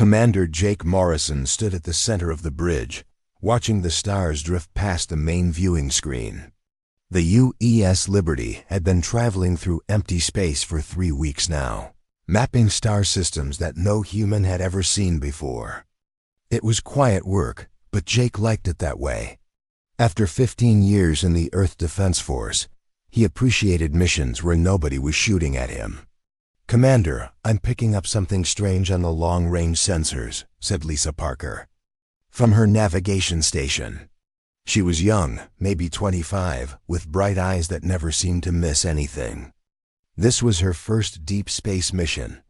Commander Jake Morrison stood at the center of the bridge, watching the stars drift past the main viewing screen. The UES Liberty had been traveling through empty space for 3 weeks now, mapping star systems that no human had ever seen before. It was quiet work, but Jake liked it that way. After 15 years in the Earth Defense Force, he appreciated missions where nobody was shooting at him. "Commander, I'm picking up something strange on the long-range sensors," said Lisa Parker, from her navigation station. She was young, maybe 25, with bright eyes that never seemed to miss anything. This was her first deep space mission,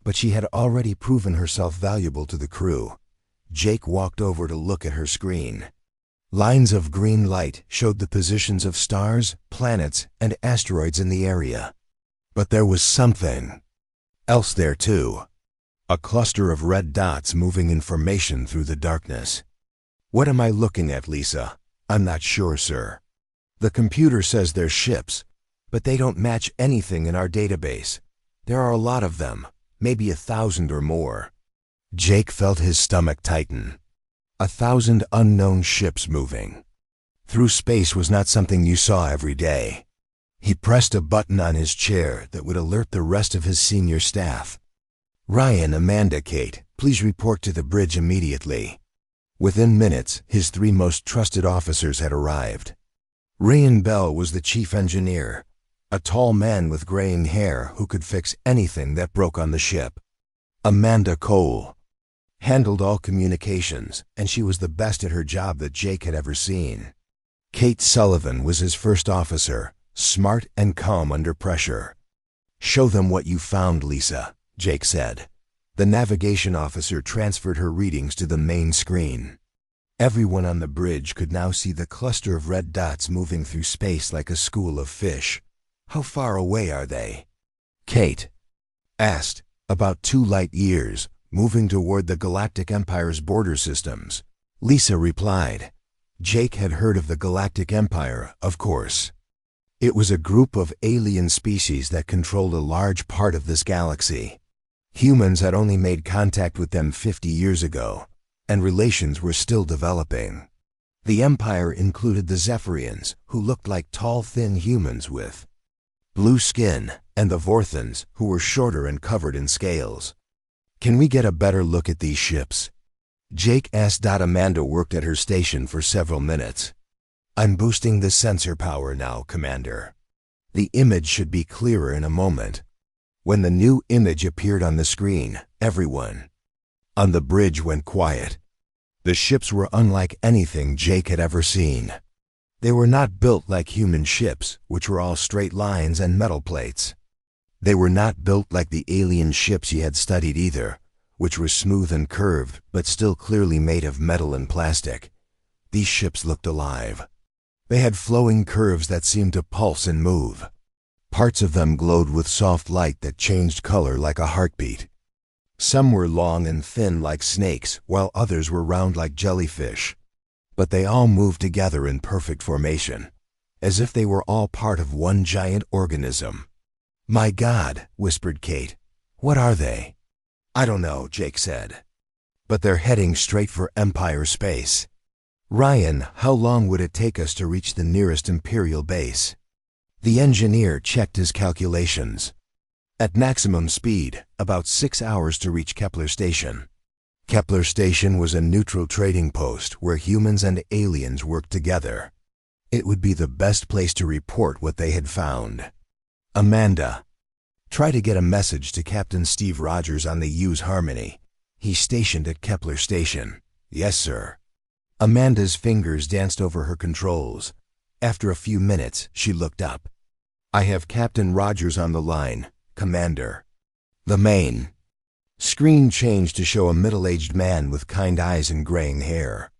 but she had already proven herself valuable to the crew. Jake walked over to look at her screen. Lines of green light showed the positions of stars, planets, and asteroids in the area. But there was something else there too. A cluster of red dots moving information through the darkness. "What am I looking at, Lisa?" "I'm not sure, sir. The computer says they're ships, but they don't match anything in our database. There are a lot of them, maybe 1,000 or more." Jake felt his stomach tighten. 1,000 unknown ships moving through space was not something you saw every day. He pressed a button on his chair that would alert the rest of his senior staff. "Ryan, Amanda, Kate, please report to the bridge immediately." Within minutes, his 3 most trusted officers had arrived. Ryan Bell was the chief engineer, a tall man with graying hair who could fix anything that broke on the ship. Amanda Cole handled all communications, and she was the best at her job that Jake had ever seen. Kate Sullivan was his first officer, smart and calm under pressure. "Show them what you found, Lisa," Jake said. The navigation officer transferred her readings to the main screen. Everyone on the bridge could now see the cluster of red dots moving through space like a school of fish. "How far away are they?" Kate asked. "About 2 light years, moving toward the Galactic Empire's border systems," Lisa replied. Jake had heard of the Galactic Empire, of course. It was a group of alien species that controlled a large part of this galaxy. Humans had only made contact with them 50 years ago, and relations were still developing. The Empire included the Zephyrians, who looked like tall, thin humans with blue skin, and the Vorthans, who were shorter and covered in scales. "Can we get a better look at these ships?" Jake asked. Amanda worked at her station for several minutes. "I'm boosting the sensor power now, Commander. The image should be clearer in a moment." When the new image appeared on the screen, everyone on the bridge went quiet. The ships were unlike anything Jake had ever seen. They were not built like human ships, which were all straight lines and metal plates. They were not built like the alien ships he had studied either, which were smooth and curved, but still clearly made of metal and plastic. These ships looked alive. They had flowing curves that seemed to pulse and move. Parts of them glowed with soft light that changed color like a heartbeat. Some were long and thin like snakes, while others were round like jellyfish. But they all moved together in perfect formation, as if they were all part of one giant organism. "My God," whispered Kate. "What are they?" "I don't know," Jake said. "But they're heading straight for Empire space." "Ryan, how long would it take us to reach the nearest Imperial base?" The engineer checked his calculations. "At maximum speed, about 6 hours to reach Kepler Station." Kepler Station was a neutral trading post where humans and aliens worked together. It would be the best place to report what they had found. "Amanda, try to get a message to Captain Steve Rogers on the Hughes Harmony. He's stationed at Kepler Station." "Yes, sir." Amanda's fingers danced over her controls. After a few minutes, she looked up. "I have Captain Rogers on the line, Commander." The main screen changed to show a middle-aged man with kind eyes and graying hair.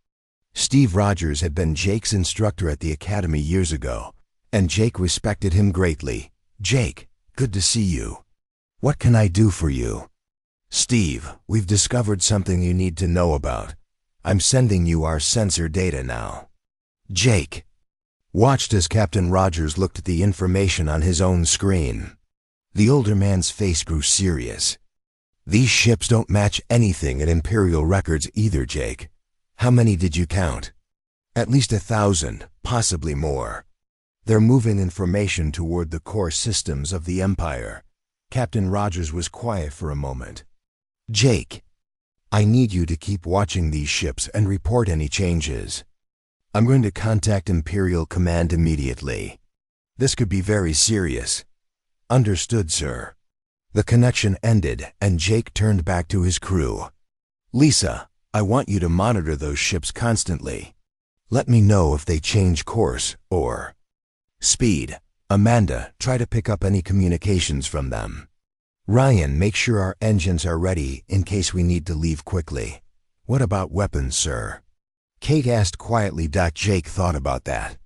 Steve Rogers had been Jake's instructor at the academy years ago, and Jake respected him greatly. "Jake, good to see you. What can I do for you?" "Steve, we've discovered something you need to know about. I'm sending you our sensor data now." Jake watched as Captain Rogers looked at the information on his own screen. The older man's face grew serious. These ships don't match anything in Imperial records either, Jake. How many did you count? At least 1,000, possibly more. They're moving information toward the core systems of the Empire. Captain Rogers was quiet for a moment. Jake, I need you to keep watching these ships and report any changes. I'm going to contact Imperial Command immediately. This could be very serious. Understood, sir. The connection ended, and Jake turned back to his crew. Lisa, I want you to monitor those ships constantly. Let me know if they change course or speed. Amanda, try to pick up any communications from them. Ryan, make sure our engines are ready in case we need to leave quickly. What about weapons, sir? Kate asked quietly. Jake thought about that.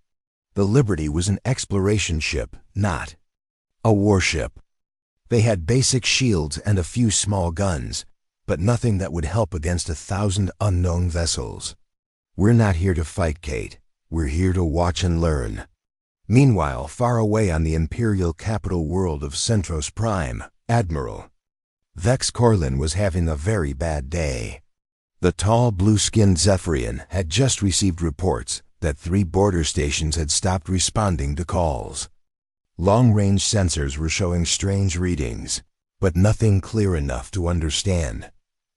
The Liberty was an exploration ship, not a warship. They had basic shields and a few small guns, but nothing that would help against 1,000 unknown vessels. We're not here to fight, Kate. We're here to watch and learn. Meanwhile, far away on the Imperial capital world of Centros Prime, Admiral Vex Corlin was having a very bad day. The tall, blue-skinned Zephyrian had just received reports that 3 border stations had stopped responding to calls. Long-range sensors were showing strange readings, but nothing clear enough to understand.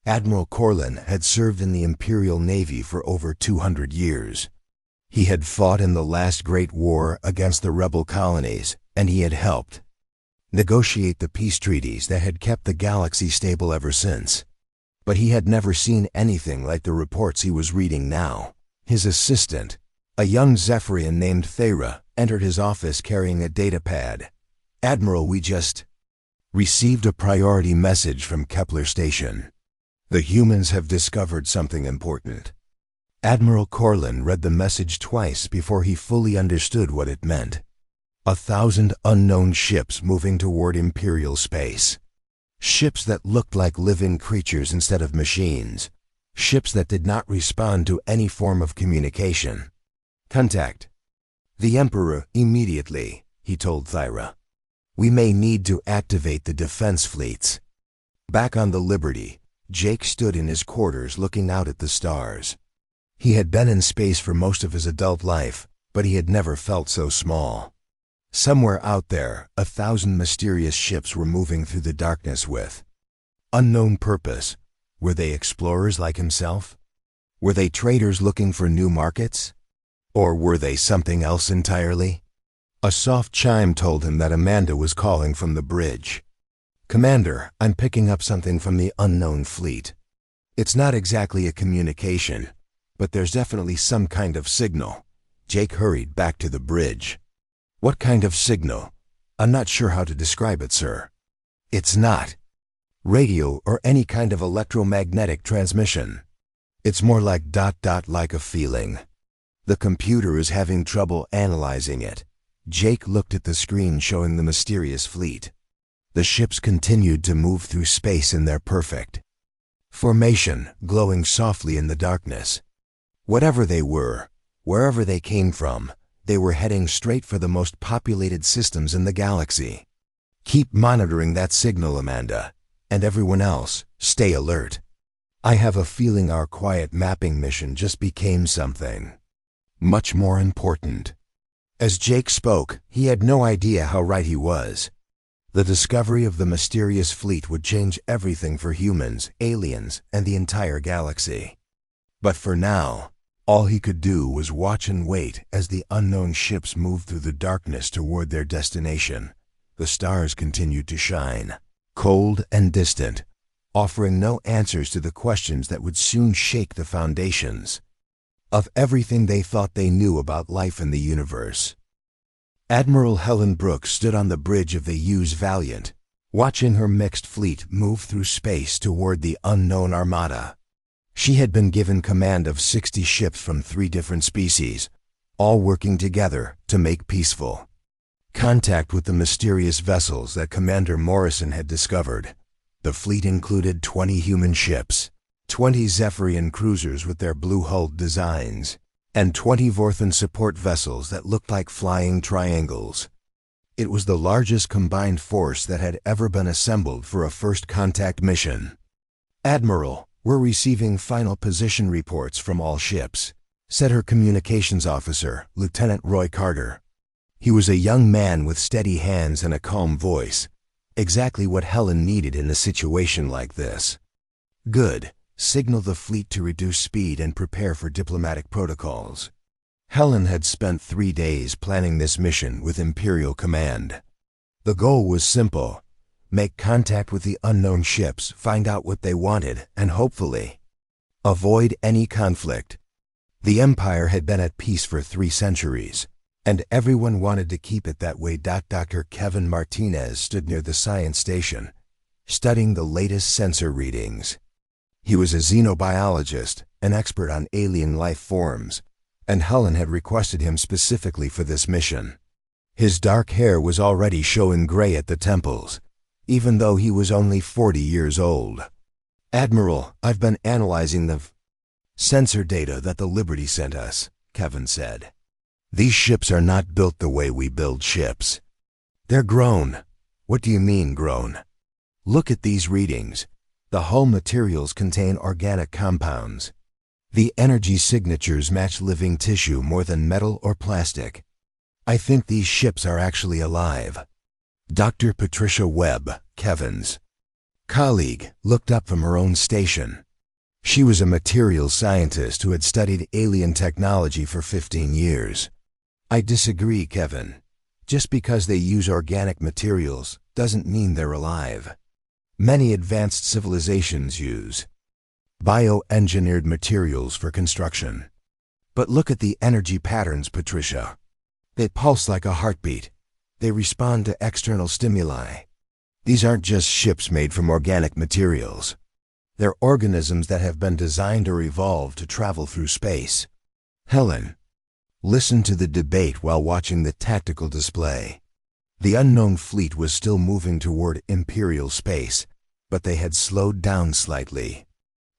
Admiral Corlin had served in the Imperial Navy for over 200 years. He had fought in the last great war against the rebel colonies, and he had helped negotiate the peace treaties that had kept the galaxy stable ever since. But he had never seen anything like the reports he was reading now. His assistant, a young Zephyrian named Thera, entered his office carrying a datapad. Admiral, we just received a priority message from Kepler Station. The humans have discovered something important. Admiral Corlin read the message twice before he fully understood what it meant. 1,000 unknown ships moving toward Imperial space. Ships that looked like living creatures instead of machines. Ships that did not respond to any form of communication. Contact the Emperor immediately, he told Thyra. We may need to activate the defense fleets. Back on the Liberty, Jake stood in his quarters looking out at the stars. He had been in space for most of his adult life, but he had never felt so small. Somewhere out there, 1,000 mysterious ships were moving through the darkness with unknown purpose. Were they explorers like himself? Were they traders looking for new markets? Or were they something else entirely? A soft chime told him that Amanda was calling from the bridge. Commander, I'm picking up something from the unknown fleet. It's not exactly a communication, but there's definitely some kind of signal. Jake hurried back to the bridge. What kind of signal? I'm not sure how to describe it, sir. It's not radio or any kind of electromagnetic transmission. It's more like like a feeling. The computer is having trouble analyzing it. Jake looked at the screen showing the mysterious fleet. The ships continued to move through space in their perfect formation, glowing softly in the darkness. Whatever they were, wherever they came from, they were heading straight for the most populated systems in the galaxy. Keep monitoring that signal, Amanda, and everyone else, stay alert. I have a feeling our quiet mapping mission just became something much more important. As Jake spoke, he had no idea how right he was. The discovery of the mysterious fleet would change everything for humans, aliens, and the entire galaxy. But for now, all he could do was watch and wait as the unknown ships moved through the darkness toward their destination. The stars continued to shine, cold and distant, offering no answers to the questions that would soon shake the foundations of everything they thought they knew about life in the universe. Admiral Helen Brooks stood on the bridge of the U's Valiant, watching her mixed fleet move through space toward the unknown Armada. She had been given command of 60 ships from 3 different species, all working together to make peaceful contact with the mysterious vessels that Commander Morrison had discovered. The fleet included 20 human ships, 20 Zephyrian cruisers with their blue-hulled designs, and 20 Vorthan support vessels that looked like flying triangles. It was the largest combined force that had ever been assembled for a first contact mission. "Admiral, we're receiving final position reports from all ships," said her communications officer, Lieutenant Roy Carter. He was a young man with steady hands and a calm voice, exactly what Helen needed in a situation like this. "Good. Signal the fleet to reduce speed and prepare for diplomatic protocols." Helen had spent 3 days planning this mission with Imperial Command. The goal was simple: make contact with the unknown ships, find out what they wanted, and hopefully avoid any conflict. The Empire had been at peace for 3 centuries, and everyone wanted to keep it that way. Dr. Kevin Martinez stood near the science station, studying the latest sensor readings. He was a xenobiologist, an expert on alien life forms, and Helen had requested him specifically for this mission. His dark hair was already showing gray at the temples, even though he was only 40 years old. "Admiral, I've been analyzing the sensor data that the Liberty sent us," Kevin said. "These ships are not built the way we build ships. They're grown." "What do you mean, grown?" "Look at these readings. The hull materials contain organic compounds. The energy signatures match living tissue more than metal or plastic. I think these ships are actually alive." Dr. Patricia Webb, Kevin's colleague, looked up from her own station. She was a materials scientist who had studied alien technology for 15 years. "I disagree, Kevin. Just because they use organic materials doesn't mean they're alive. Many advanced civilizations use bioengineered materials for construction." "But look at the energy patterns, Patricia. They pulse like a heartbeat. They respond to external stimuli. These aren't just ships made from organic materials. They're organisms that have been designed or evolved to travel through space." Helen listened to the debate while watching the tactical display. The unknown fleet was still moving toward Imperial space, but they had slowed down slightly.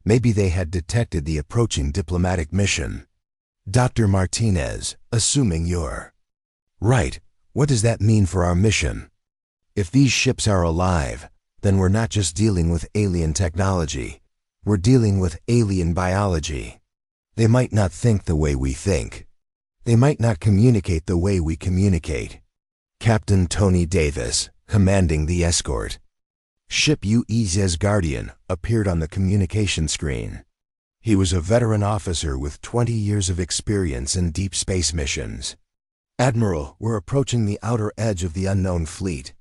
Maybe they had detected the approaching diplomatic mission. "Dr. Martinez, assuming you're right, what does that mean for our mission? If these ships are alive, then we're not just dealing with alien technology. We're dealing with alien biology. They might not think the way we think. They might not communicate the way we communicate." Captain Tony Davis, commanding the escort ship UEZ's Guardian, appeared on the communication screen. He was a veteran officer with 20 years of experience in deep space missions. "Admiral, we're approaching the outer edge of the unknown fleet.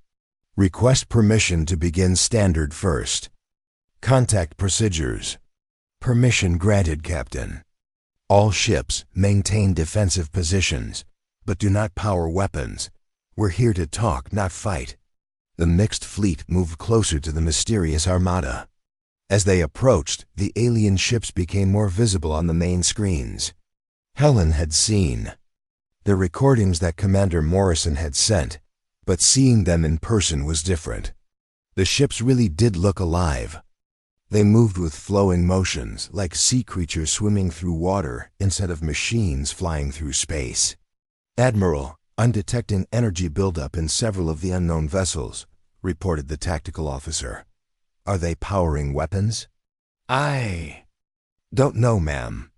Request permission to begin standard first. Contact procedures." "Permission granted, Captain. All ships maintain defensive positions, but do not power weapons. We're here to talk, not fight." The mixed fleet moved closer to the mysterious Armada. As they approached, the alien ships became more visible on the main screens. Helen had seen the recordings that Commander Morrison had sent, but seeing them in person was different. The ships really did look alive. They moved with flowing motions, like sea creatures swimming through water instead of machines flying through space. "Admiral, I'm detecting energy buildup in several of the unknown vessels," reported the tactical officer. "Are they powering weapons?" "I don't know, ma'am.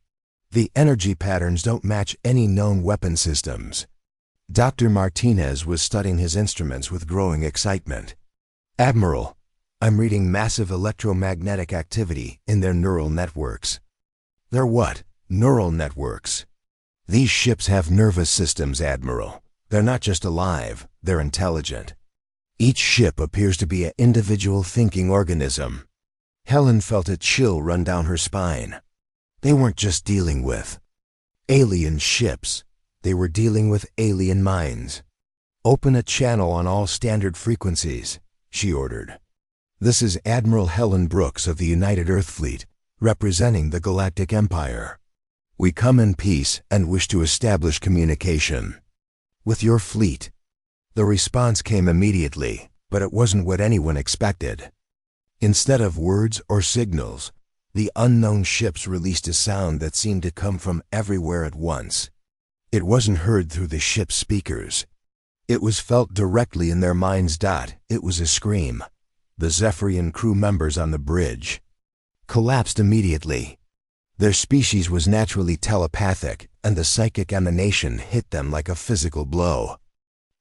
The energy patterns don't match any known weapon systems." Dr. Martinez was studying his instruments with growing excitement. "Admiral, I'm reading massive electromagnetic activity in their neural networks." "They're what? Neural networks?" "These ships have nervous systems, Admiral. They're not just alive, they're intelligent. Each ship appears to be an individual thinking organism." Helen felt a chill run down her spine. They weren't just dealing with alien ships. They were dealing with alien minds. "Open a channel on all standard frequencies," she ordered. "This is Admiral Helen Brooks of the United Earth Fleet, representing the Galactic Empire. We come in peace and wish to establish communication with your fleet." The response came immediately, but it wasn't what anyone expected. Instead of words or signals, the unknown ships released a sound that seemed to come from everywhere at once. It wasn't heard through the ship's speakers. It was felt directly in their minds. It was a scream. The Zephyrian crew members on the bridge collapsed immediately. Their species was naturally telepathic, and the psychic emanation hit them like a physical blow.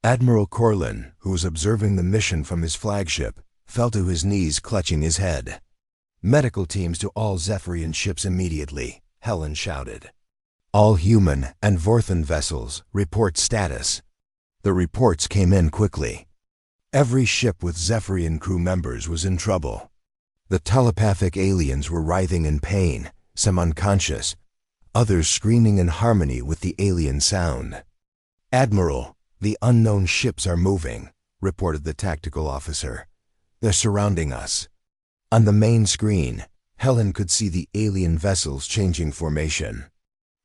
Admiral Corlin, who was observing the mission from his flagship, fell to his knees, clutching his head. "Medical teams to all Zephyrian ships immediately," Helen shouted. "All human and Vorthan vessels, report status." The reports came in quickly. Every ship with Zephyrian crew members was in trouble. The telepathic aliens were writhing in pain, some unconscious, others screaming in harmony with the alien sound. "Admiral, the unknown ships are moving," reported the tactical officer. "They're surrounding us." On the main screen, Helen could see the alien vessels changing formation.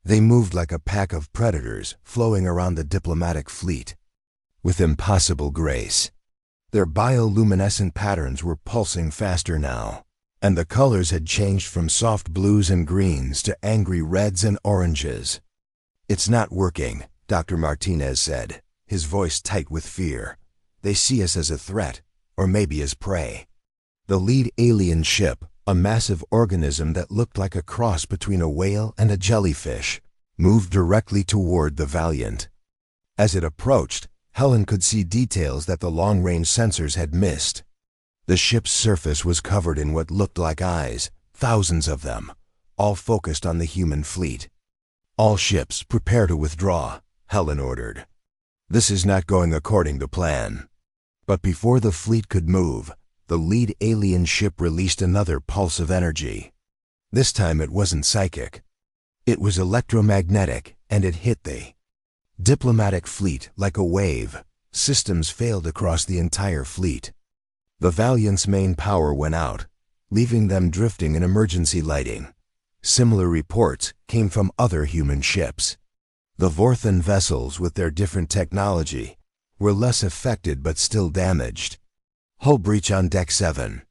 They moved like a pack of predators flowing around the diplomatic fleet with impossible grace. Their bioluminescent patterns were pulsing faster now, and the colors had changed from soft blues and greens to angry reds and oranges. "It's not working," Dr. Martinez said, his voice tight with fear. "They see us as a threat, or maybe as prey." The lead alien ship, a massive organism that looked like a cross between a whale and a jellyfish, moved directly toward the Valiant. As it approached, Helen could see details that the long-range sensors had missed. The ship's surface was covered in what looked like eyes, thousands of them, all focused on the human fleet. "All ships, prepare to withdraw," Helen ordered. "This is not going according to plan." But before the fleet could move, the lead alien ship released another pulse of energy. This time it wasn't psychic. It was electromagnetic, and it hit the diplomatic fleet like a wave. Systems failed across the entire fleet. The Valiant's main power went out, leaving them drifting in emergency lighting. Similar reports came from other human ships. The Vorthan vessels, with their different technology, were less affected but still damaged. "Hull breach on Deck 7,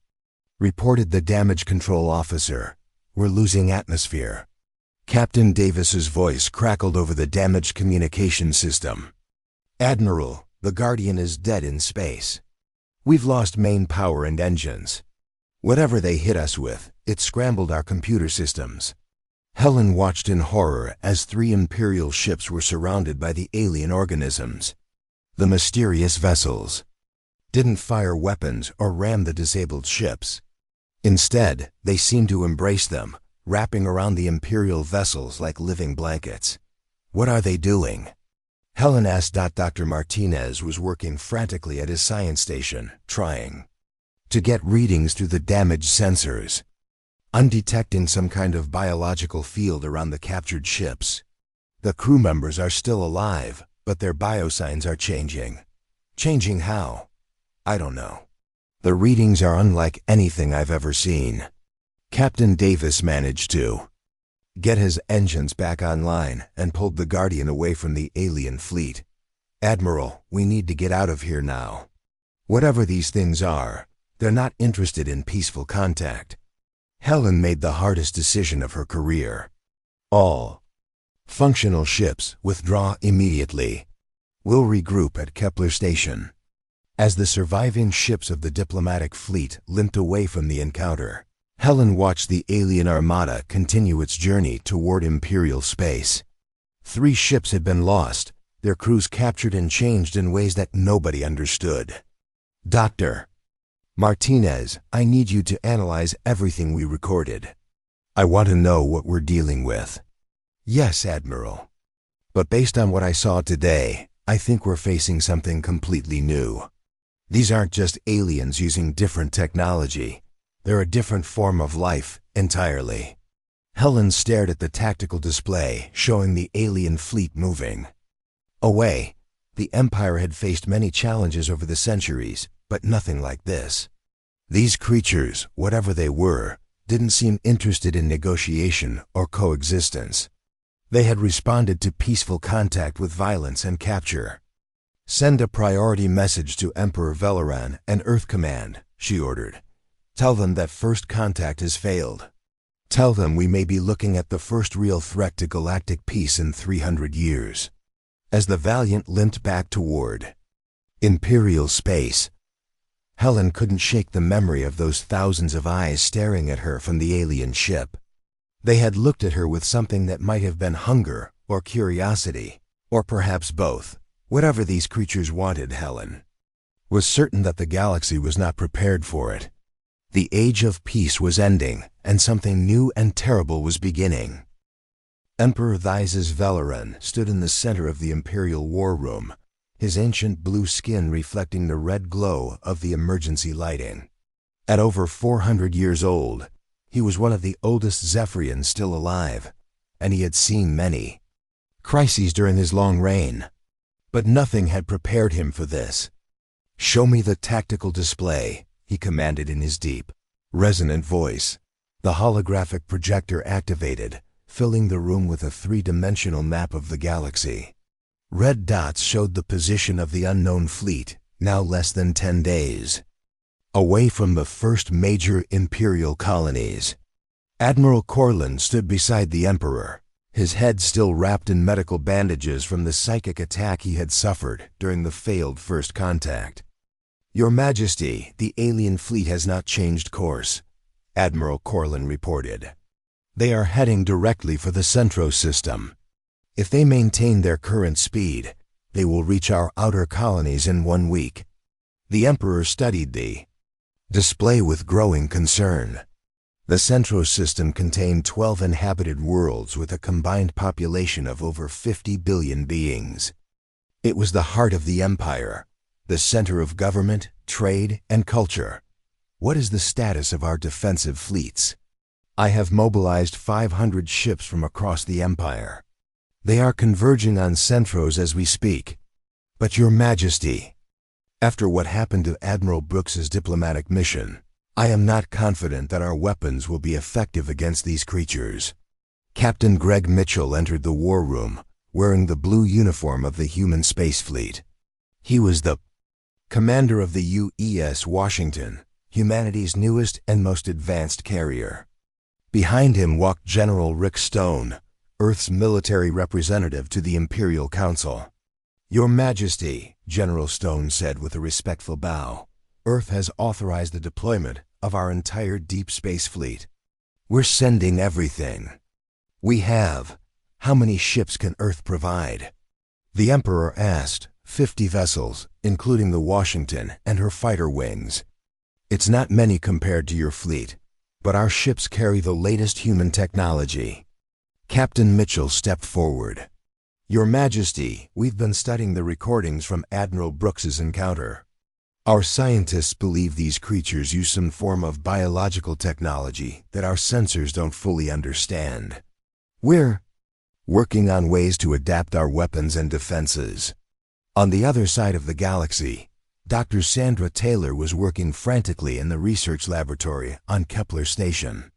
reported the damage control officer. "We're losing atmosphere." Captain Davis's voice crackled over the damaged communication system. "Admiral, the Guardian is dead in space. We've lost main power and engines. Whatever they hit us with, it scrambled our computer systems." Helen watched in horror as 3 Imperial ships were surrounded by the alien organisms. The mysterious vessels didn't fire weapons or ram the disabled ships. Instead, they seemed to embrace them, wrapping around the Imperial vessels like living blankets. "What are they doing?" Helen asked. Dr. Martinez was working frantically at his science station, trying to get readings through the damaged sensors. "I'm detecting some kind of biological field around the captured ships. The crew members are still alive, but their biosigns are changing." "Changing how?" "I don't know. The readings are unlike anything I've ever seen." Captain Davis managed to get his engines back online and pulled the Guardian away from the alien fleet. "Admiral, we need to get out of here now. Whatever these things are, they're not interested in peaceful contact." Helen made the hardest decision of her career. "All functional ships, withdraw immediately. We'll regroup at Kepler Station." As the surviving ships of the diplomatic fleet limped away from the encounter, Helen watched the alien Armada continue its journey toward Imperial space. 3 ships had been lost, their crews captured and changed in ways that nobody understood. "Dr. Martinez, I need you to analyze everything we recorded. I want to know what we're dealing with." "Yes, Admiral. But based on what I saw today, I think we're facing something completely new. These aren't just aliens using different technology. They're a different form of life entirely." Helen stared at the tactical display showing the alien fleet moving away. The Empire had faced many challenges over the centuries, but nothing like this. These creatures, whatever they were, didn't seem interested in negotiation or coexistence. They had responded to peaceful contact with violence and capture. "Send a priority message to Emperor Veleran and Earth Command," she ordered. "Tell them that first contact has failed. Tell them we may be looking at the first real threat to galactic peace in 300 years." As the Valiant limped back toward Imperial space. Helen couldn't shake the memory of those thousands of eyes staring at her from the alien ship. They had looked at her with something that might have been hunger or curiosity, or perhaps both. Whatever these creatures wanted, Helen was certain that the galaxy was not prepared for it. The age of peace was ending, and something new and terrible was beginning. Emperor Thyses Veleran stood in the center of the Imperial War Room, his ancient blue skin reflecting the red glow of the emergency lighting. At over 400 years old, he was one of the oldest Zephyrians still alive, and he had seen many crises during his long reign. But nothing had prepared him for this. "Show me the tactical display," he commanded in his deep, resonant voice. The holographic projector activated, filling the room with a three-dimensional map of the galaxy. Red dots showed the position of the unknown fleet, now less than 10 days away from the first major Imperial colonies. Admiral Corlin stood beside the Emperor, his head still wrapped in medical bandages from the psychic attack he had suffered during the failed first contact. "Your Majesty, the alien fleet has not changed course," Admiral Corlin reported. "They are heading directly for the Centro system. If they maintain their current speed, they will reach our outer colonies in 1 week." The Emperor studied the display with growing concern. The Centro system contained 12 inhabited worlds with a combined population of over 50 billion beings. It was the heart of the Empire, the center of government, trade, and culture. "What is the status of our defensive fleets?" "I have mobilized 500 ships from across the Empire. They are converging on Centros as we speak." "But Your Majesty, after what happened to Admiral Brooks's diplomatic mission, I am not confident that our weapons will be effective against these creatures." Captain Greg Mitchell entered the war room, wearing the blue uniform of the human space fleet. He was the commander of the UES Washington, humanity's newest and most advanced carrier. Behind him walked General Rick Stone, Earth's military representative to the Imperial Council. "Your Majesty," General Stone said with a respectful bow, "Earth has authorized the deployment of our entire deep space fleet. We're sending everything we have. How many ships can Earth provide?" The Emperor asked. 50 vessels, including the Washington and her fighter wings. "It's not many compared to your fleet, but our ships carry the latest human technology." Captain Mitchell stepped forward. "Your Majesty, we've been studying the recordings from Admiral Brooks's encounter. Our scientists believe these creatures use some form of biological technology that our sensors don't fully understand. We're working on ways to adapt our weapons and defenses." On the other side of the galaxy, Dr. Sandra Taylor was working frantically in the research laboratory on Kepler Station.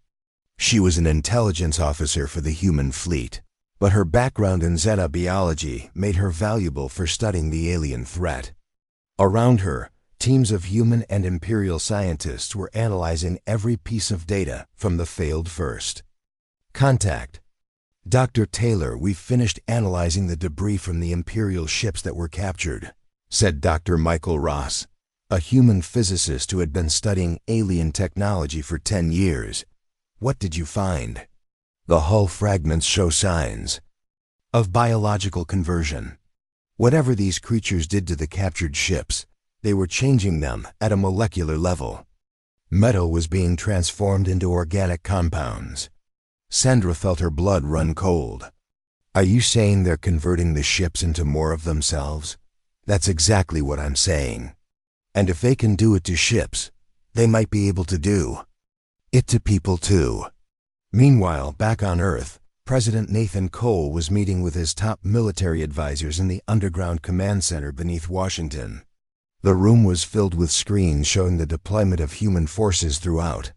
She was an intelligence officer for the human fleet, but her background in Zeta biology made her valuable for studying the alien threat. Around her, teams of human and Imperial scientists were analyzing every piece of data from the failed first contact. "Dr. Taylor, we've finished analyzing the debris from the Imperial ships that were captured," said Dr. Michael Ross, a human physicist who had been studying alien technology for 10 years. "What did you find?" "The hull fragments show signs of biological conversion. Whatever these creatures did to the captured ships, they were changing them at a molecular level. Metal was being transformed into organic compounds." Sandra felt her blood run cold. "Are you saying they're converting the ships into more of themselves?" "That's exactly what I'm saying. And if they can do it to ships, they might be able to do it to people too." Meanwhile, back on Earth, President Nathan Cole was meeting with his top military advisors in the underground command center beneath Washington. The room was filled with screens showing the deployment of human forces throughout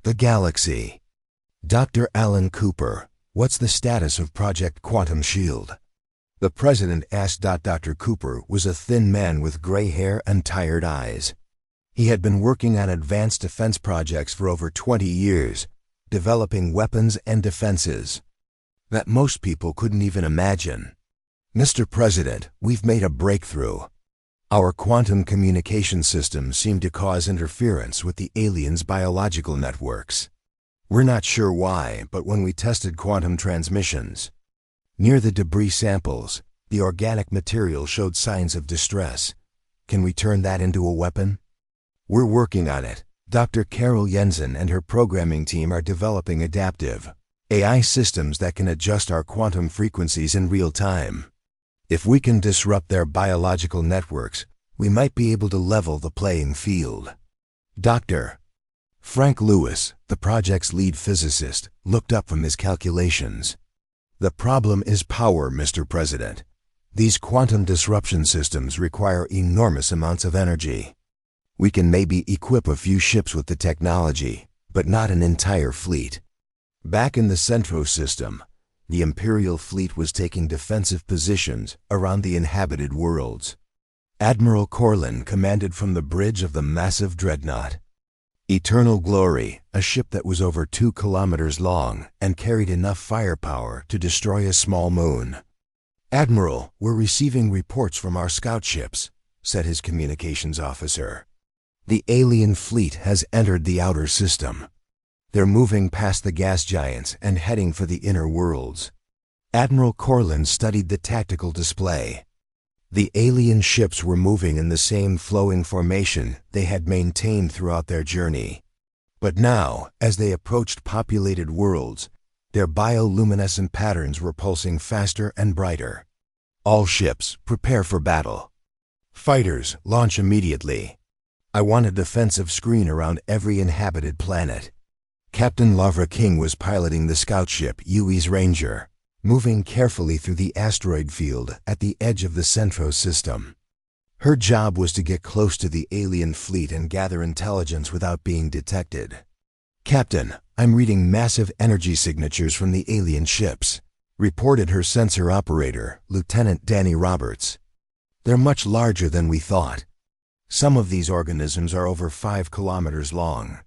the galaxy. "Dr. Alan Cooper, what's the status of Project Quantum Shield?" the president asked. Dr. Cooper was a thin man with gray hair and tired eyes. He had been working on advanced defense projects for over 20 years, developing weapons and defenses that most people couldn't even imagine. "Mr. President, we've made a breakthrough. Our quantum communication systems seem to cause interference with the aliens' biological networks. We're not sure why, but when we tested quantum transmissions, near the debris samples, the organic material showed signs of distress. Can we turn that into a weapon? We're working on it. Dr. Carol Jensen and her programming team are developing adaptive AI systems that can adjust our quantum frequencies in real time. If we can disrupt their biological networks, we might be able to level the playing field. Dr. Frank Lewis, the project's lead physicist, looked up from his calculations. The problem is power, Mr. President. These quantum disruption systems require enormous amounts of energy. We can maybe equip a few ships with the technology, but not an entire fleet. Back in the Centro system, the Imperial fleet was taking defensive positions around the inhabited worlds. Admiral Corlin commanded from the bridge of the massive dreadnought Eternal Glory, a ship that was over 2 kilometers long and carried enough firepower to destroy a small moon. "Admiral, we're receiving reports from our scout ships," said his communications officer. "The alien fleet has entered the outer system. They're moving past the gas giants and heading for the inner worlds." Admiral Corlin studied the tactical display. The alien ships were moving in the same flowing formation they had maintained throughout their journey. But now, as they approached populated worlds, their bioluminescent patterns were pulsing faster and brighter. "All ships, prepare for battle. Fighters, launch immediately. I want a defensive screen around every inhabited planet." Captain Lavra King was piloting the scout ship UE's Ranger, moving carefully through the asteroid field at the edge of the Centro system. Her job was to get close to the alien fleet and gather intelligence without being detected. "Captain, I'm reading massive energy signatures from the alien ships," reported her sensor operator, Lieutenant Danny Roberts. "They're much larger than we thought. Some of these organisms are over 5 kilometers long."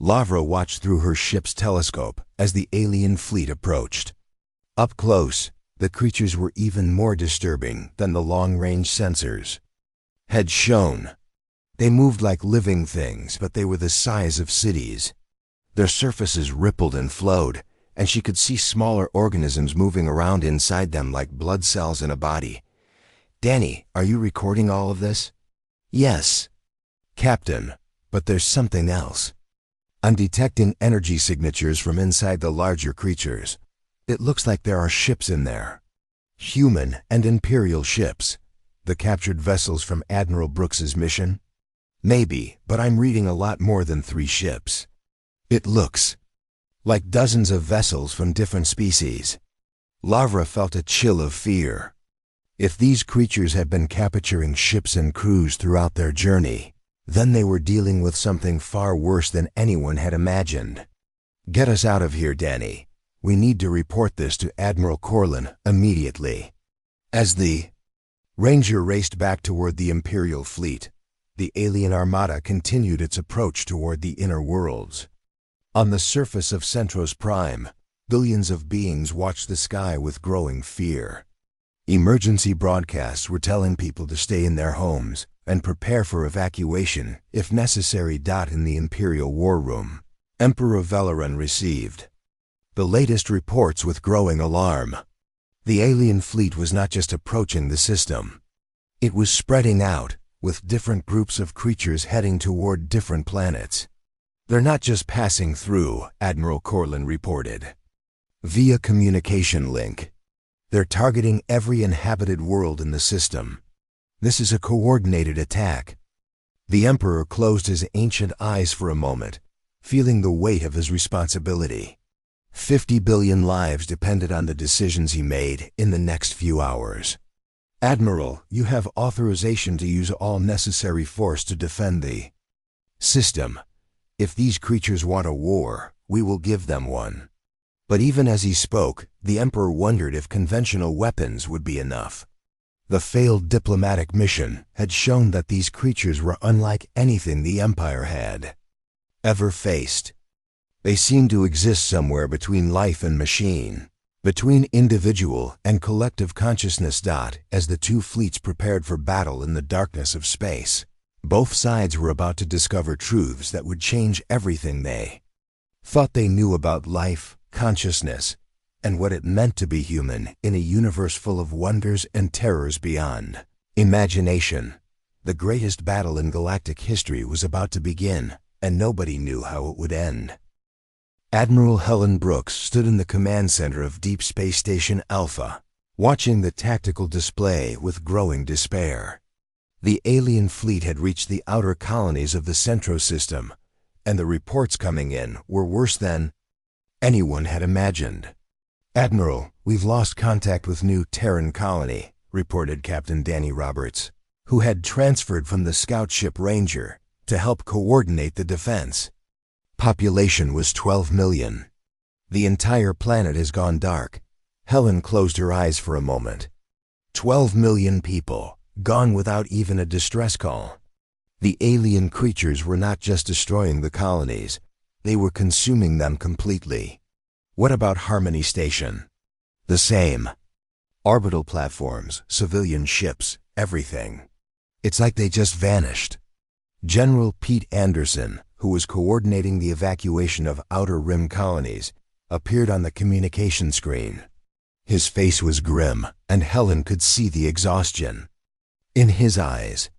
Lavra watched through her ship's telescope as the alien fleet approached. Up close, the creatures were even more disturbing than the long-range sensors had shown. They moved like living things, but they were the size of cities. Their surfaces rippled and flowed, and she could see smaller organisms moving around inside them like blood cells in a body. "Danny, are you recording all of this?" "Yes, Captain, but there's something else. I'm detecting energy signatures from inside the larger creatures. It looks like there are ships in there. Human and Imperial ships. The captured vessels from Admiral Brooks's mission? Maybe, but I'm reading a lot more than 3 ships. It looks like dozens of vessels from different species." Lavra felt a chill of fear. If these creatures had been capturing ships and crews throughout their journey, then they were dealing with something far worse than anyone had imagined. "Get us out of here, Danny. We need to report this to Admiral Corlin immediately." As the Ranger raced back toward the Imperial fleet, the alien Armada continued its approach toward the inner worlds. On the surface of Centros Prime, billions of beings watched the sky with growing fear. Emergency broadcasts were telling people to stay in their homes and prepare for evacuation if necessary. In the Imperial War Room, Emperor Veleran received the latest reports with growing alarm. The alien fleet was not just approaching the system. It was spreading out, with different groups of creatures heading toward different planets. "They're not just passing through," Admiral Corlin reported. "Via communication link. They're targeting every inhabited world in the system. This is a coordinated attack." The Emperor closed his ancient eyes for a moment, feeling the weight of his responsibility. 50 billion lives depended on the decisions he made in the next few hours. "Admiral, you have authorization to use all necessary force to defend the system. If these creatures want a war, we will give them one." But even as he spoke, the Emperor wondered if conventional weapons would be enough. The failed diplomatic mission had shown that these creatures were unlike anything the Empire had ever faced. They seemed to exist somewhere between life and machine, between individual and collective consciousness. As the two fleets prepared for battle in the darkness of space, both sides were about to discover truths that would change everything they thought they knew about life, consciousness, and what it meant to be human in a universe full of wonders and terrors beyond imagination. The greatest battle in galactic history was about to begin, and nobody knew how it would end. Admiral Helen Brooks stood in the command center of Deep Space Station Alpha, watching the tactical display with growing despair. The alien fleet had reached the outer colonies of the Centro system, and the reports coming in were worse than anyone had imagined. "Admiral, we've lost contact with new Terran colony," reported Captain Danny Roberts, who had transferred from the scout ship Ranger to help coordinate the defense. Population was 12 million. "The entire planet has gone dark." Helen closed her eyes for a moment. 12 million people, gone without even a distress call. The alien creatures were not just destroying the colonies, they were consuming them completely. What about Harmony Station? The same. Orbital platforms, civilian ships, everything. It's like they just vanished. General Pete Anderson, who was coordinating the evacuation of Outer Rim colonies, appeared on the communication screen. His face was grim, and Helen could see the exhaustion in his eyes.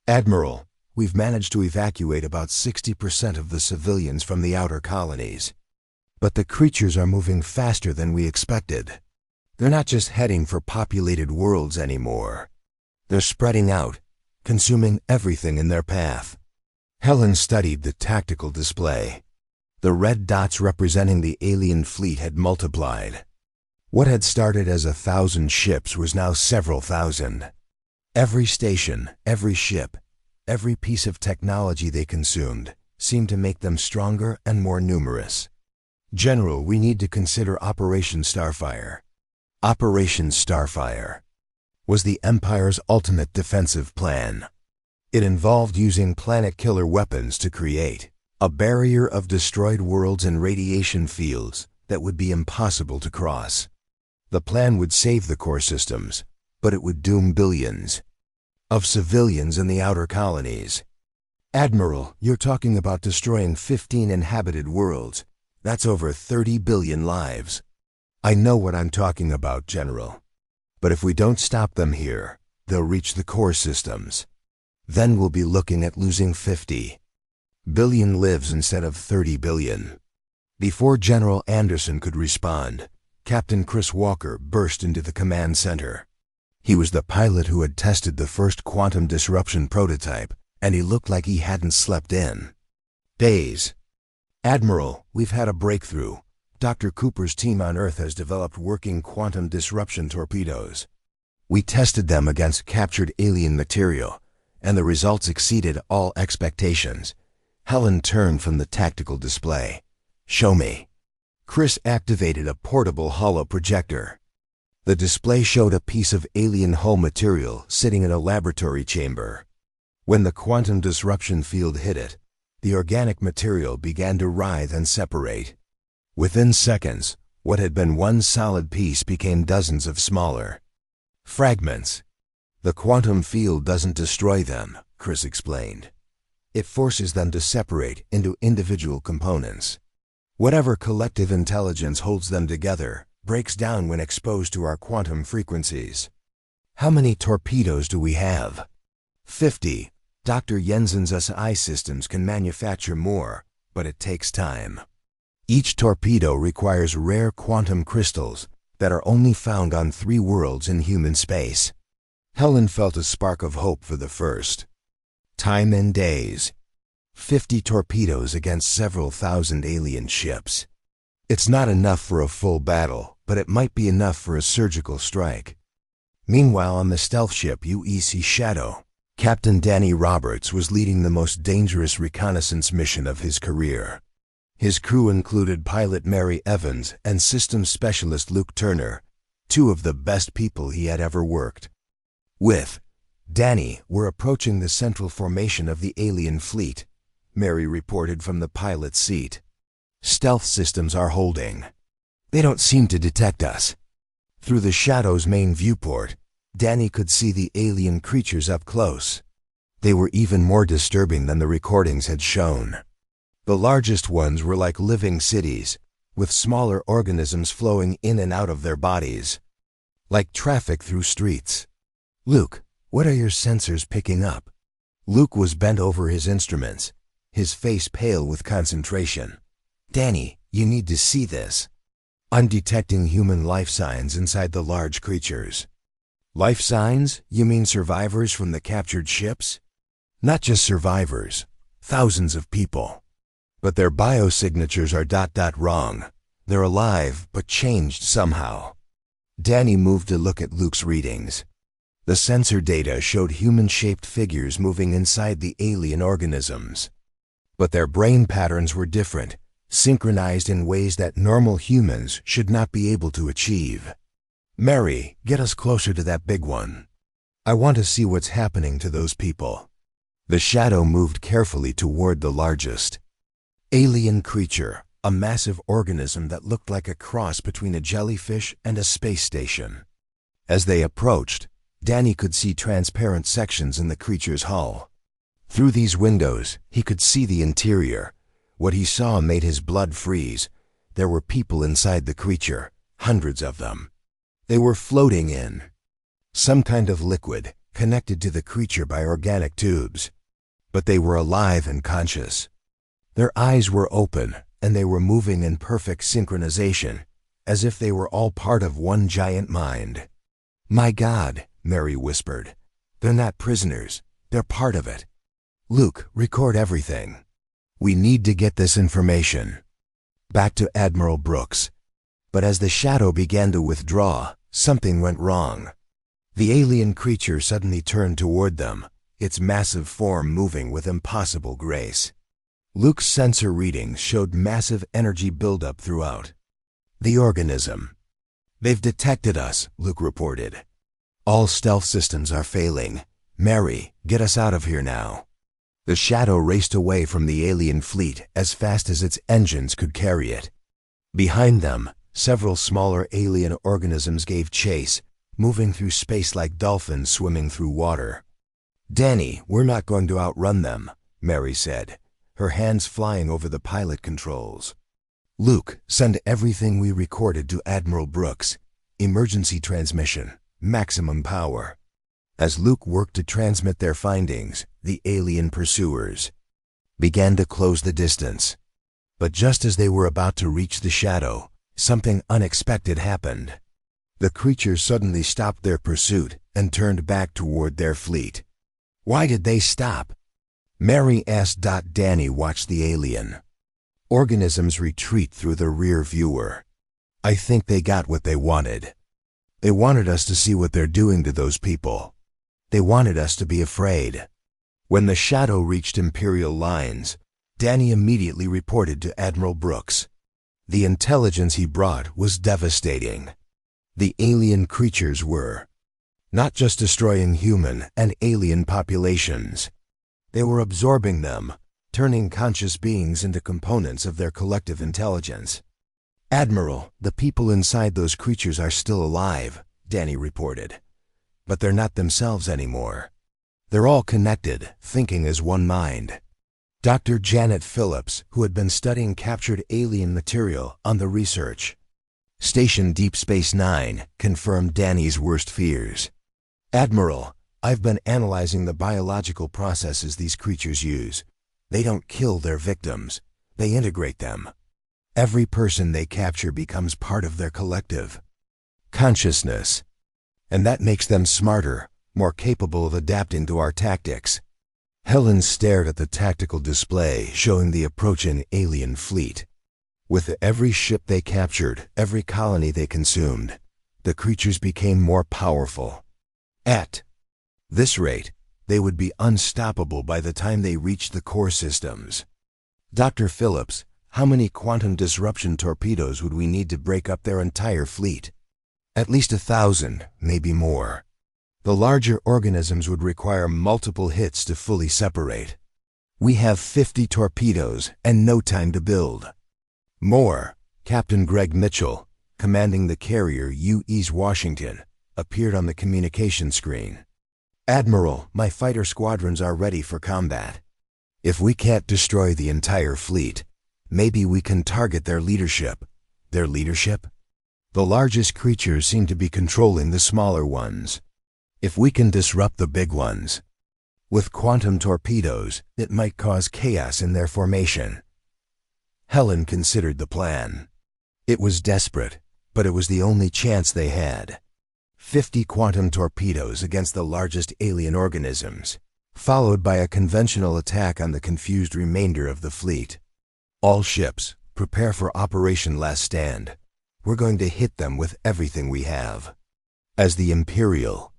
"Admiral, we've managed to evacuate about 60% of the civilians from the outer colonies. But the creatures are moving faster than we expected. They're not just heading for populated worlds anymore. They're spreading out, consuming everything in their path." Helen studied the tactical display. The red dots representing the alien fleet had multiplied. What had started as 1,000 ships was now several thousand. Every station, every ship, every piece of technology they consumed seemed to make them stronger and more numerous. "General, we need to consider Operation Starfire." Operation Starfire was the Empire's ultimate defensive plan. It involved using planet-killer weapons to create a barrier of destroyed worlds and radiation fields that would be impossible to cross. The plan would save the core systems, but it would doom billions of civilians in the outer colonies. "Admiral, you're talking about destroying 15 inhabited worlds. That's over 30 billion lives." "I know what I'm talking about, General. But if we don't stop them here, they'll reach the core systems. Then we'll be looking at losing 50 billion lives instead of 30 billion. Before General Anderson could respond, Captain Chris Walker burst into the command center. He was the pilot who had tested the first quantum disruption prototype, and he looked like he hadn't slept in days. "Admiral, we've had a breakthrough. Dr. Cooper's team on Earth has developed working quantum disruption torpedoes. We tested them against captured alien material, and the results exceeded all expectations." Helen turned from the tactical display. "Show me." Chris activated a portable holo projector. The display showed a piece of alien hull material sitting in a laboratory chamber. When the quantum disruption field hit it, the organic material began to writhe and separate. Within seconds, what had been one solid piece became dozens of smaller fragments. "The quantum field doesn't destroy them," Chris explained. "It forces them to separate into individual components. Whatever collective intelligence holds them together breaks down when exposed to our quantum frequencies." "How many torpedoes do we have?" 50. Dr. Jensen's SI systems can manufacture more, but it takes time. Each torpedo requires rare quantum crystals that are only found on 3 worlds in human space. Helen felt a spark of hope for the first time in days. 50 torpedoes against several thousand alien ships. It's not enough for a full battle, but it might be enough for a surgical strike. Meanwhile, on the stealth ship UEC Shadow, Captain Danny Roberts was leading the most dangerous reconnaissance mission of his career. His crew included pilot Mary Evans and systems specialist Luke Turner, 2 of the best people he had ever worked with. "Danny, we're approaching the central formation of the alien fleet," Mary reported from the pilot's seat. "Stealth systems are holding. They don't seem to detect us. Through the Shadow's main viewport, Danny could see the alien creatures up close. They were even more disturbing than the recordings had shown. The largest ones were like living cities, with smaller organisms flowing in and out of their bodies, like traffic through streets. "Luke, what are your sensors picking up?" Luke was bent over his instruments, his face pale with concentration. "Danny, you need to see this. I'm detecting human life signs inside the large creatures." "Life signs? You mean survivors from the captured ships?" "Not just survivors, thousands of people. But their biosignatures are wrong. They're alive, but changed somehow." Danny moved to look at Luke's readings. The sensor data showed human-shaped figures moving inside the alien organisms. But their brain patterns were different, synchronized in ways that normal humans should not be able to achieve. "Mary, get us closer to that big one. I want to see what's happening to those people." The Shadow moved carefully toward the largest alien creature, a massive organism that looked like a cross between a jellyfish and a space station. As they approached, Danny could see transparent sections in the creature's hull. Through these windows, he could see the interior. What he saw made his blood freeze. There were people inside the creature, hundreds of them. They were floating in some kind of liquid, connected to the creature by organic tubes. But they were alive and conscious. Their eyes were open, and they were moving in perfect synchronization, as if they were all part of one giant mind. "My God," Mary whispered. "They're not prisoners. They're part of it. Luke, record everything. We need to get this information." Back to Admiral Brooks. But as the Shadow began to withdraw, something went wrong. The alien creature suddenly turned toward them, its massive form moving with impossible grace. Luke's sensor readings showed massive energy buildup throughout the organism. "They've detected us," Luke reported. "All stealth systems are failing. Mary, get us out of here now." The Shadow raced away from the alien fleet as fast as its engines could carry it. Behind them, several smaller alien organisms gave chase, moving through space like dolphins swimming through water. "Danny, we're not going to outrun them," Mary said, her hands flying over the pilot controls. "Luke, send everything we recorded to Admiral Brooks. Emergency transmission, maximum power." As Luke worked to transmit their findings, the alien pursuers began to close the distance. But just as they were about to reach the Shadow, something unexpected happened. The creatures suddenly stopped their pursuit and turned back toward their fleet. Why did they stop? Mary asked. Danny watched the alien organisms retreat through the rear viewer. "I think they got what they wanted. They wanted us to see what they're doing to those people. They wanted us to be afraid." When the Shadow reached Imperial lines, Danny immediately reported to Admiral Brooks. The intelligence he brought was devastating. The alien creatures were not just destroying human and alien populations. They were absorbing them, turning conscious beings into components of their collective intelligence. "Admiral, the people inside those creatures are still alive," Danny reported. "But they're not themselves anymore. They're all connected, thinking as one mind." Dr. Janet Phillips, who had been studying captured alien material on the research Station Deep Space Nine, confirmed Danny's worst fears. "Admiral, I've been analyzing the biological processes these creatures use. They don't kill their victims. They integrate them. Every person they capture becomes part of their collective consciousness. And that makes them smarter, more capable of adapting to our tactics." Helen stared at the tactical display showing the approaching alien fleet. With every ship they captured, every colony they consumed, the creatures became more powerful. At this rate, they would be unstoppable by the time they reached the core systems. "Dr. Phillips, how many quantum disruption torpedoes would we need to break up their entire fleet?" "At least 1,000, maybe more. The larger organisms would require multiple hits to fully separate. We have 50 torpedoes and no time to build." "More," Captain Greg Mitchell, commanding the carrier UES Washington, appeared on the communication screen. "Admiral, my fighter squadrons are ready for combat. If we can't destroy the entire fleet, maybe we can target their leadership." Their leadership? The largest creatures seem to be controlling the smaller ones. If we can disrupt the big ones with quantum torpedoes, it might cause chaos in their formation. Helen considered the plan. It was desperate, but it was the only chance they had. 50 quantum torpedoes against the largest alien organisms, followed by a conventional attack on the confused remainder of the fleet. "All ships, prepare for Operation Last Stand. We're going to hit them with everything we have." As the Imperial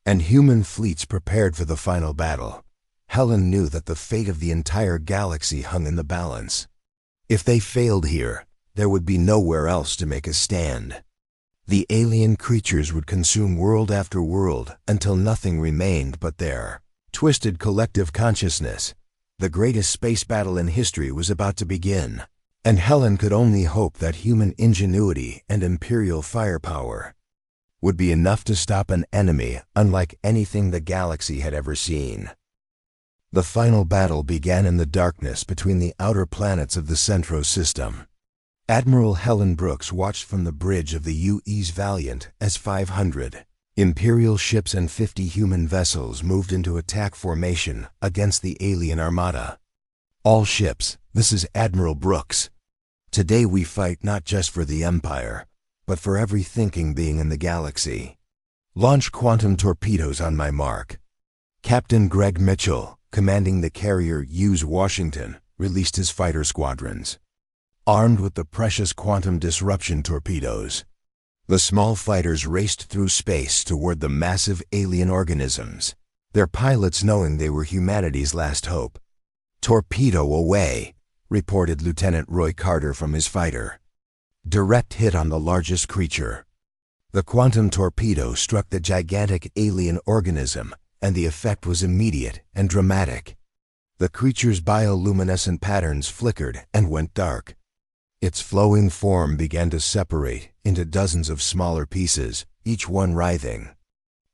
and human fleets prepared for the final battle, Helen knew that the fate of the entire galaxy hung in the balance. If they failed here, there would be nowhere else to make a stand. The alien creatures would consume world after world until nothing remained but their twisted collective consciousness. The greatest space battle in history was about to begin, and Helen could only hope that human ingenuity and imperial firepower would be enough to stop an enemy unlike anything the galaxy had ever seen. The final battle began in the darkness between the outer planets of the Centro system. Admiral Helen Brooks watched from the bridge of the UES Valiant as 500 Imperial ships and 50 human vessels moved into attack formation against the alien Armada. "All ships, this is Admiral Brooks. Today we fight not just for the Empire, but for every thinking being in the galaxy. Launch quantum torpedoes on my mark." Captain Greg Mitchell, commanding the carrier UES Washington, released his fighter squadrons. Armed with the precious quantum disruption torpedoes, the small fighters raced through space toward the massive alien organisms, their pilots knowing they were humanity's last hope. "Torpedo away," reported Lieutenant Roy Carter from his fighter. Direct hit on the largest creature. The quantum torpedo struck the gigantic alien organism, and the effect was immediate and dramatic. The creature's bioluminescent patterns flickered and went dark. Its flowing form began to separate into dozens of smaller pieces, each one writhing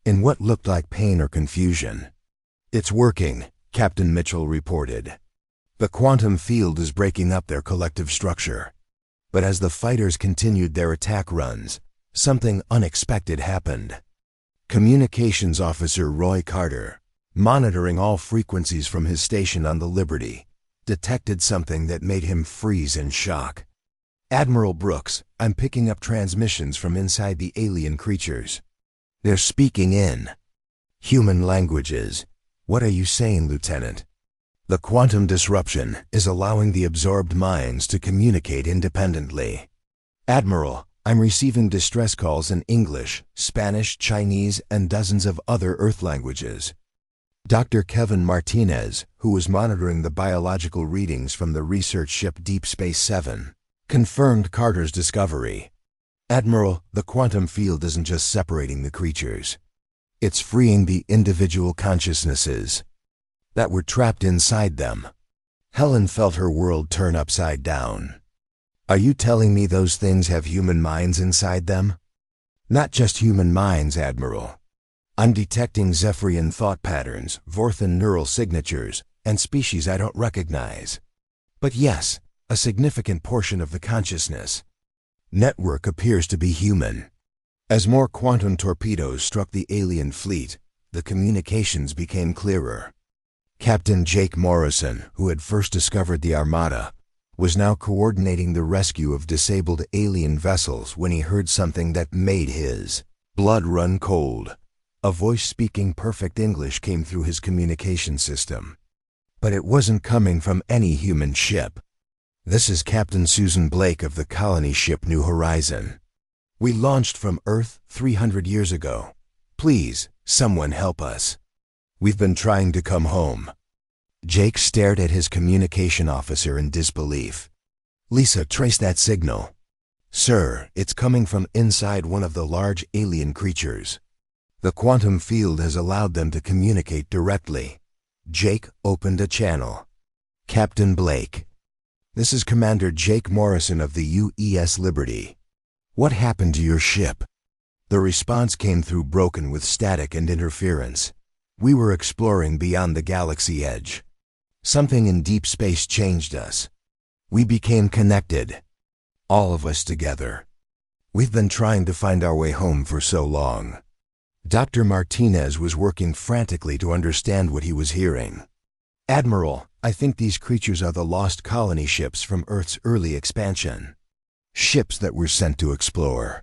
in what looked like pain or confusion. "It's working," Captain Mitchell reported. "The quantum field is breaking up their collective structure." But as the fighters continued their attack runs, something unexpected happened. Communications Officer Roy Carter, monitoring all frequencies from his station on the Liberty, detected something that made him freeze in shock. "Admiral Brooks, I'm picking up transmissions from inside the alien creatures. They're speaking in human languages." "What are you saying, Lieutenant?" "The quantum disruption is allowing the absorbed minds to communicate independently." "Admiral, I'm receiving distress calls in English, Spanish, Chinese, and dozens of other Earth languages." Dr. Kevin Martinez, who was monitoring the biological readings from the research ship Deep Space 7, confirmed Carter's discovery. "Admiral, the quantum field isn't just separating the creatures. It's freeing the individual consciousnesses that were trapped inside them." Helen felt her world turn upside down. "Are you telling me those things have human minds inside them?" "Not just human minds, Admiral. I'm detecting Zephyrian thought patterns, Vorthan neural signatures, and species I don't recognize. But yes, a significant portion of the consciousness network appears to be human." As more quantum torpedoes struck the alien fleet, the communications became clearer. Captain Jake Morrison, who had first discovered the Armada, was now coordinating the rescue of disabled alien vessels when he heard something that made his blood run cold. A voice speaking perfect English came through his communication system. But it wasn't coming from any human ship. "This is Captain Susan Blake of the colony ship New Horizon. We launched from Earth 300 years ago. Please, someone help us. We've been trying to come home." Jake stared at his communication officer in disbelief. "Lisa, trace that signal." "Sir, it's coming from inside one of the large alien creatures. The quantum field has allowed them to communicate directly." Jake opened a channel. "Captain Blake, this is Commander Jake Morrison of the UES Liberty. What happened to your ship? The response came through broken with static and interference. We were exploring beyond the galaxy edge. Something in deep space changed us. We became connected. All of us together. We've been trying to find our way home for so long. Dr. Martinez was working frantically to understand what he was hearing. Admiral, I think these creatures are the lost colony ships from Earth's early expansion. Ships that were sent to explore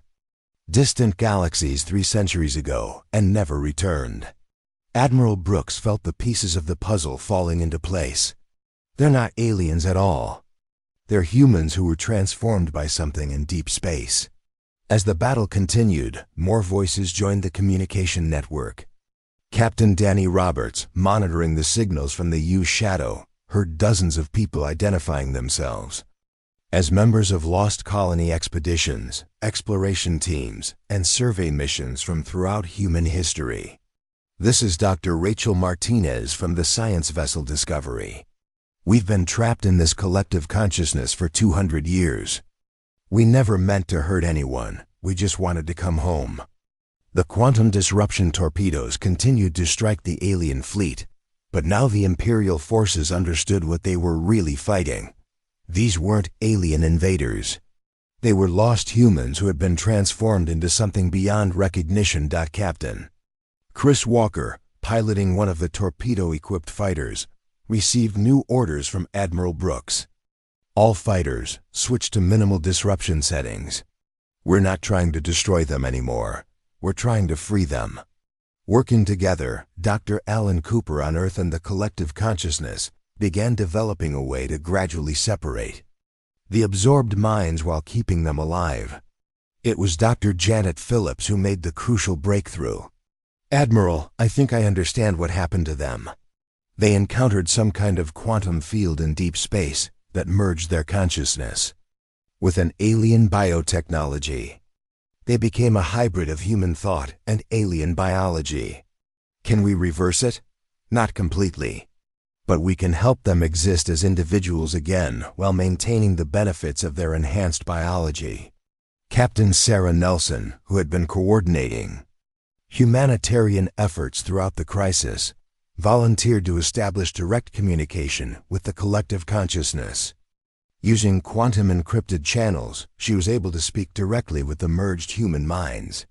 distant galaxies 3 centuries ago and never returned. Admiral Brooks felt the pieces of the puzzle falling into place. They're not aliens at all. They're humans who were transformed by something in deep space. As the battle continued, more voices joined the communication network. Captain Danny Roberts, monitoring the signals from the U-Shadow, heard dozens of people identifying themselves as members of lost colony expeditions, exploration teams, and survey missions from throughout human history. This is Dr. Rachel Martinez from the science vessel Discovery. We've been trapped in this collective consciousness for 200 years. We never meant to hurt anyone, we just wanted to come home. The quantum disruption torpedoes continued to strike the alien fleet, but now the Imperial forces understood what they were really fighting. These weren't alien invaders. They were lost humans who had been transformed into something beyond recognition. Captain Chris Walker, piloting one of the torpedo-equipped fighters, received new orders from Admiral Brooks. All fighters, switch to minimal disruption settings. We're not trying to destroy them anymore. We're trying to free them. Working together, Dr. Alan Cooper on Earth and the collective consciousness began developing a way to gradually separate the absorbed minds while keeping them alive. It was Dr. Janet Phillips who made the crucial breakthrough. Admiral, I think I understand what happened to them. They encountered some kind of quantum field in deep space that merged their consciousness with an alien biotechnology. They became a hybrid of human thought and alien biology. Can we reverse it? Not completely. But we can help them exist as individuals again while maintaining the benefits of their enhanced biology. Captain Sarah Nelson, who had been coordinating humanitarian efforts throughout the crisis, volunteered to establish direct communication with the collective consciousness. Using quantum encrypted channels, she was able to speak directly with the merged human minds.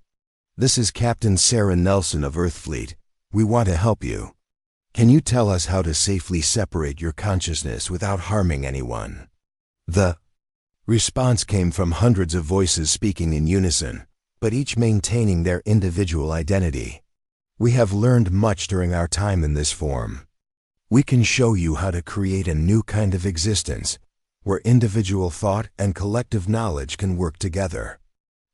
This is Captain Sarah Nelson of Earthfleet. We want to help you. Can you tell us how to safely separate your consciousness without harming anyone? The response came from hundreds of voices speaking in unison, but each maintaining their individual identity. We have learned much during our time in this form. We can show you how to create a new kind of existence, where individual thought and collective knowledge can work together.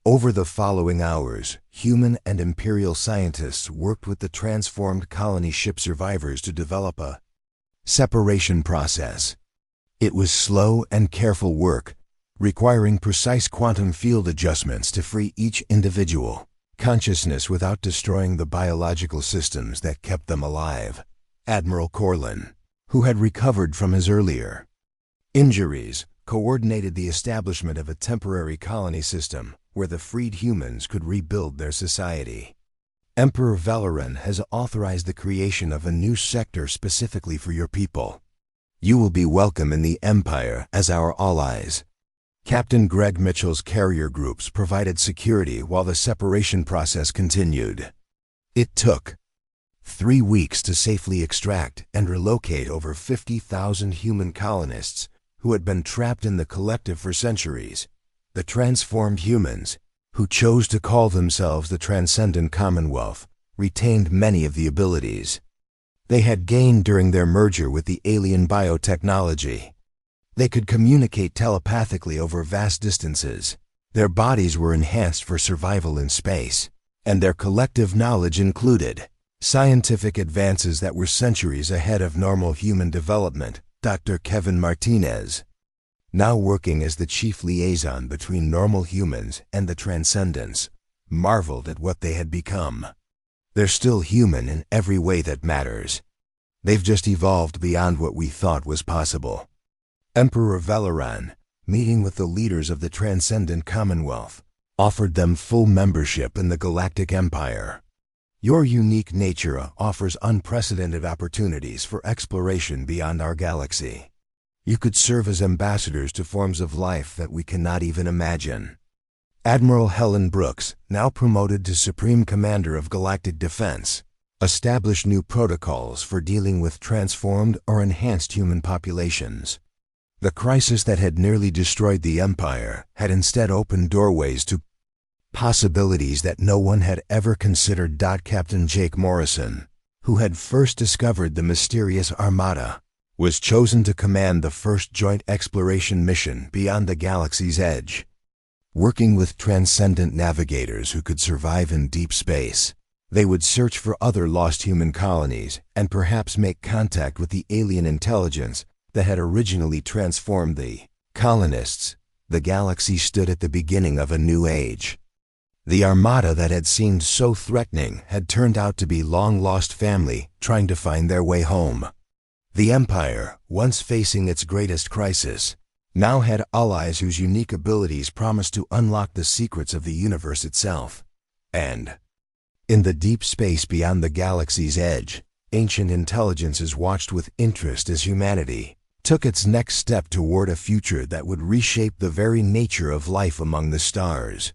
Over the following hours, human and Imperial scientists worked with the transformed colony ship survivors to develop a separation process. It was slow and careful work, requiring precise quantum field adjustments to free each individual consciousness without destroying the biological systems that kept them alive. Admiral Corlin, who had recovered from his earlier injuries, coordinated the establishment of a temporary colony system where the freed humans could rebuild their society. Emperor Valoran has authorized the creation of a new sector specifically for your people. You will be welcome in the Empire as our allies. Captain Greg Mitchell's carrier groups provided security while the separation process continued. It took 3 weeks to safely extract and relocate over 50,000 human colonists who had been trapped in the collective for centuries. The transformed humans, who chose to call themselves the Transcendent Commonwealth, retained many of the abilities they had gained during their merger with the alien biotechnology. They could communicate telepathically over vast distances. Their bodies were enhanced for survival in space, and their collective knowledge included scientific advances that were centuries ahead of normal human development. Dr. Kevin Martinez, now working as the chief liaison between normal humans and the Transcendents, marveled at what they had become. They're still human in every way that matters. They've just evolved beyond what we thought was possible. Emperor Valoran, meeting with the leaders of the Transcendent Commonwealth, offered them full membership in the Galactic Empire. Your unique nature offers unprecedented opportunities for exploration beyond our galaxy. You could serve as ambassadors to forms of life that we cannot even imagine. Admiral Helen Brooks, now promoted to Supreme Commander of Galactic Defense, established new protocols for dealing with transformed or enhanced human populations. The crisis that had nearly destroyed the Empire had instead opened doorways to possibilities that no one had ever considered. Captain Jake Morrison, who had first discovered the mysterious Armada, was chosen to command the first joint exploration mission beyond the galaxy's edge. Working with transcendent navigators who could survive in deep space, they would search for other lost human colonies and perhaps make contact with the alien intelligence that had originally transformed the colonists. The galaxy stood at the beginning of a new age. The Armada that had seemed so threatening had turned out to be long-lost family trying to find their way home. The Empire, once facing its greatest crisis, now had allies whose unique abilities promised to unlock the secrets of the universe itself. And in the deep space beyond the galaxy's edge, ancient intelligences watched with interest as humanity took its next step toward a future that would reshape the very nature of life among the stars.